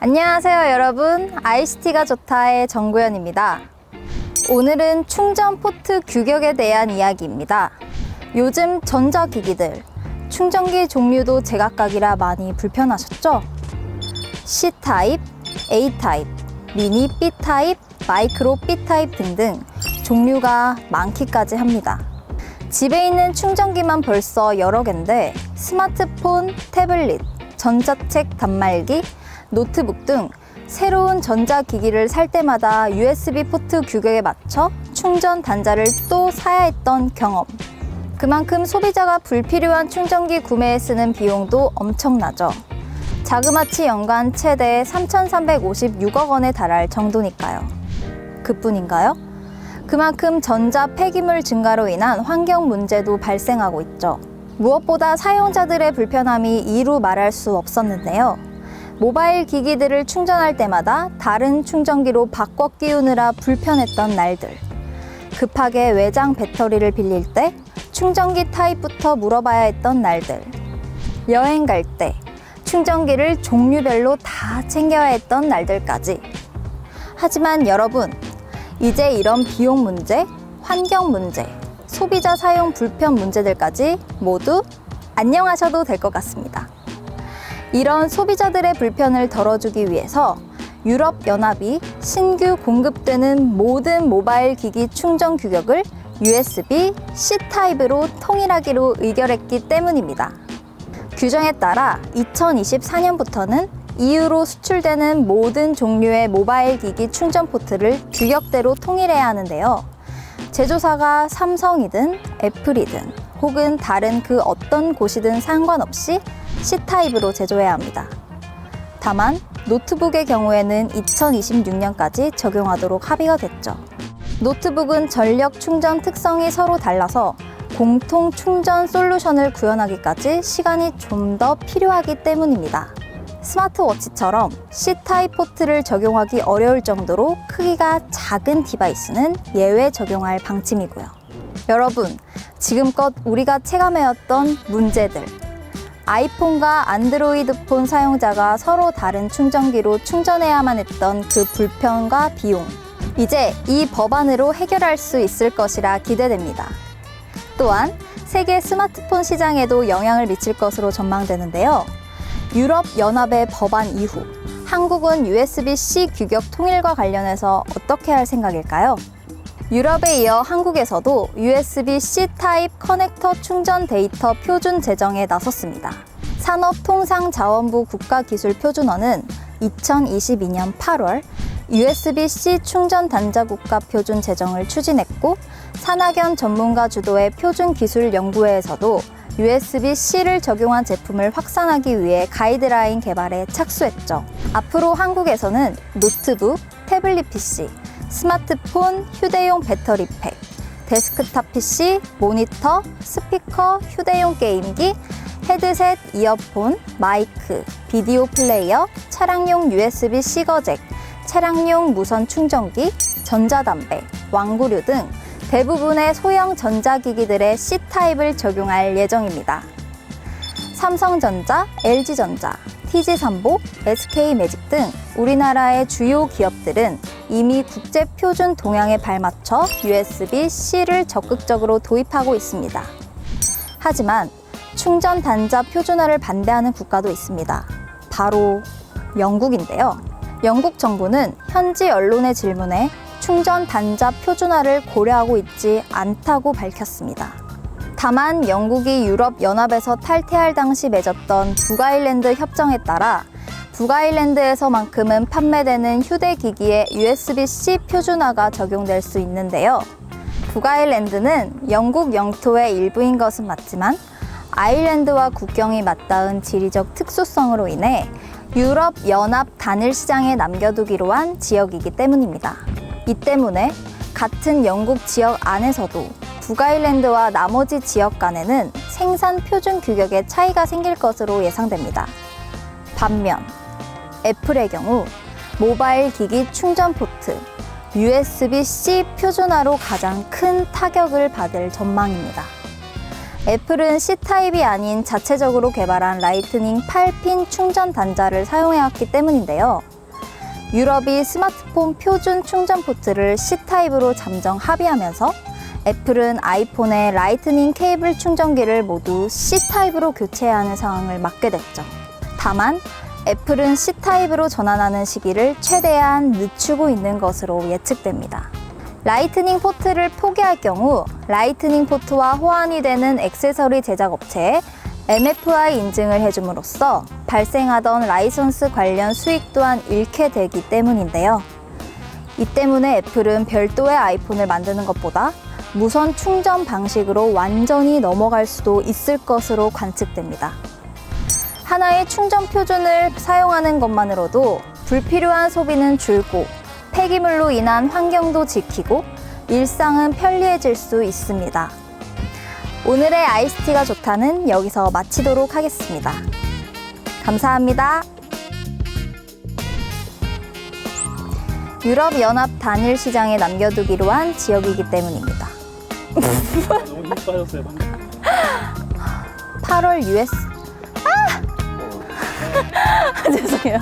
안녕하세요 여러분, ICT가 좋다의 정구현입니다. 오늘은 충전 포트 규격에 대한 이야기입니다. 요즘 전자기기들, 충전기 종류도 제각각이라 많이 불편하셨죠? C타입, A타입, 미니 B타입, 마이크로 B타입 등등 종류가 많기까지 합니다. 집에 있는 충전기만 벌써 여러 개인데 스마트폰, 태블릿, 전자책 단말기, 노트북 등 새로운 전자기기를 살 때마다 USB 포트 규격에 맞춰 충전 단자를 또 사야 했던 경험. 그만큼 소비자가 불필요한 충전기 구매에 쓰는 비용도 엄청나죠. 자그마치 연간 최대 3,356억 원에 달할 정도니까요. 그뿐인가요? 그만큼 전자 폐기물 증가로 인한 환경 문제도 발생하고 있죠. 무엇보다 사용자들의 불편함이 이루 말할 수 없었는데요. 모바일 기기들을 충전할 때마다 다른 충전기로 바꿔 끼우느라 불편했던 날들. 급하게 외장 배터리를 빌릴 때 충전기 타입부터 물어봐야 했던 날들. 여행 갈 때 충전기를 종류별로 다 챙겨야 했던 날들까지. 하지만 여러분, 이제 이런 비용 문제, 환경 문제, 소비자 사용 불편 문제들까지 모두 안녕하셔도 될 것 같습니다. 이런 소비자들의 불편을 덜어주기 위해서 유럽연합이 신규 공급되는 모든 모바일 기기 충전 규격을 USB-C 타입으로 통일하기로 의결했기 때문입니다. 규정에 따라 2024년부터는 EU로 수출되는 모든 종류의 모바일 기기 충전 포트를 규격대로 통일해야 하는데요. 제조사가 삼성이든 애플이든 혹은 다른 그 어떤 곳이든 상관없이 C타입으로 제조해야 합니다. 다만 노트북의 경우에는 2026년까지 적용하도록 합의가 됐죠. 노트북은 전력 충전 특성이 서로 달라서 공통 충전 솔루션을 구현하기까지 시간이 좀 더 필요하기 때문입니다. 스마트워치처럼 C타입 포트를 적용하기 어려울 정도로 크기가 작은 디바이스는 예외 적용할 방침이고요. 여러분, 지금껏 우리가 체감해왔던 문제들, 아이폰과 안드로이드 폰 사용자가 서로 다른 충전기로 충전해야만 했던 그 불편과 비용, 이제 이 법안으로 해결할 수 있을 것이라 기대됩니다. 또한 세계 스마트폰 시장에도 영향을 미칠 것으로 전망되는데요. 유럽연합의 법안 이후 한국은 USB-C 규격 통일과 관련해서 어떻게 할 생각일까요? 유럽에 이어 한국에서도 USB-C 타입 커넥터 충전 데이터 표준 제정에 나섰습니다. 산업통상자원부 국가기술표준원은 2022년 8월 USB-C 충전 단자 국가 표준 제정을 추진했고, 산학연 전문가 주도의 표준기술연구회에서도 USB-C를 적용한 제품을 확산하기 위해 가이드라인 개발에 착수했죠. 앞으로 한국에서는 노트북, 태블릿 PC, 스마트폰, 휴대용 배터리 팩, 데스크탑 PC, 모니터, 스피커, 휴대용 게임기, 헤드셋, 이어폰, 마이크, 비디오 플레이어, 차량용 USB-C 거잭, 차량용 무선 충전기, 전자담배, 완구류 등 대부분의 소형 전자기기들의 C타입을 적용할 예정입니다. 삼성전자, LG전자, TG삼복, SK매직 등 우리나라의 주요 기업들은 이미 국제표준 동향에 발맞춰 USB-C를 적극적으로 도입하고 있습니다. 하지만 충전 단자 표준화를 반대하는 국가도 있습니다. 바로 영국인데요. 영국 정부는 현지 언론의 질문에 충전 단자 표준화를 고려하고 있지 않다고 밝혔습니다. 다만 영국이 유럽연합에서 탈퇴할 당시 맺었던 북아일랜드 협정에 따라 북아일랜드에서만큼은 판매되는 휴대기기에 USB-C 표준화가 적용될 수 있는데요. 북아일랜드는 영국 영토의 일부인 것은 맞지만 아일랜드와 국경이 맞닿은 지리적 특수성으로 인해 유럽연합 단일 시장에 남겨두기로 한 지역이기 때문입니다. 이 때문에 같은 영국 지역 안에서도 북아일랜드와 나머지 지역 간에는 생산 표준 규격에 차이가 생길 것으로 예상됩니다. 반면 애플의 경우 모바일 기기 충전 포트, USB-C 표준화로 가장 큰 타격을 받을 전망입니다. 애플은 C타입이 아닌 자체적으로 개발한 라이트닝 8핀 충전 단자를 사용해왔기 때문인데요. 유럽이 스마트폰 표준 충전 포트를 C타입으로 잠정 합의하면서 애플은 아이폰의 라이트닝 케이블 충전기를 모두 C타입으로 교체해야 하는 상황을 맞게 됐죠. 다만 애플은 C타입으로 전환하는 시기를 최대한 늦추고 있는 것으로 예측됩니다. 라이트닝 포트를 포기할 경우 라이트닝 포트와 호환이 되는 액세서리 제작 업체에 MFI 인증을 해줌으로써 발생하던 라이선스 관련 수익 또한 잃게 되기 때문인데요. 이 때문에 애플은 별도의 아이폰을 만드는 것보다 무선 충전 방식으로 완전히 넘어갈 수도 있을 것으로 관측됩니다. 하나의 충전 표준을 사용하는 것만으로도 불필요한 소비는 줄고 폐기물로 인한 환경도 지키고 일상은 편리해질 수 있습니다. 오늘의 아이스티가 좋다는 여기서 마치도록 하겠습니다. 감사합니다. 유럽연합 단일 시장에 남겨두기로 한 지역이기 때문입니다. 너무 힘 빠졌어요 방금. 8월 US. 죄송해요.